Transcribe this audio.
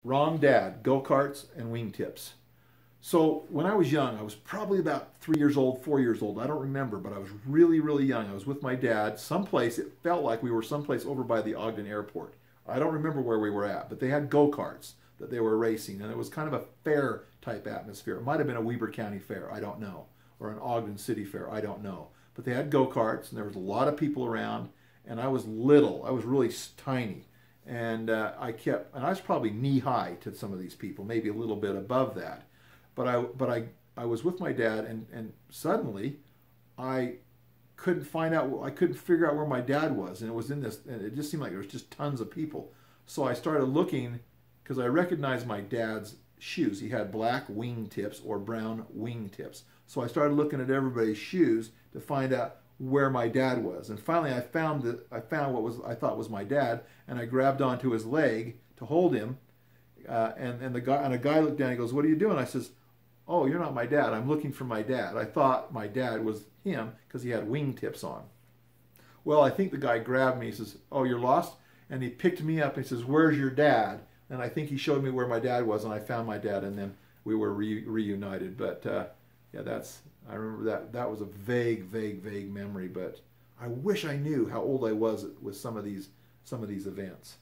Wrong dad, go-karts and wingtips. So when I was young, I was probably about 3 years old, 4 years old. I don't remember, but I was really, really young. I was with my dad someplace. It felt like we were someplace over by the Ogden airport. I don't remember where we were at, but they had go-karts that they were racing, and it was kind of a fair type atmosphere. It might have been a Weber County fair, I don't know, or an Ogden City fair, I don't know. But they had go-karts, and there was a lot of people around, and I was little. I was really tiny. And I was probably knee high to some of these people, maybe a little bit above that. But I was with my dad, and suddenly I couldn't figure out where my dad was, and it was in this, and it just seemed like there was just tons of people. So I started looking because I recognized my dad's shoes. He had black wing tips or brown wing tips. So I started looking at everybody's shoes to find out where my dad was, and finally I found what I thought was my dad, and I grabbed onto his leg to hold him, and a guy looked down. He goes, "What are you doing?" I says, "Oh, you're not my dad. I'm looking for my dad." I thought my dad was him because he had wing tips on. Well, I think the guy grabbed me. He says, "Oh, you're lost," and he picked me up and he says, "Where's your dad?" And I think he showed me where my dad was, and I found my dad, and then we were reunited. But yeah, I remember that was a vague memory, but I wish I knew how old I was with some of these events.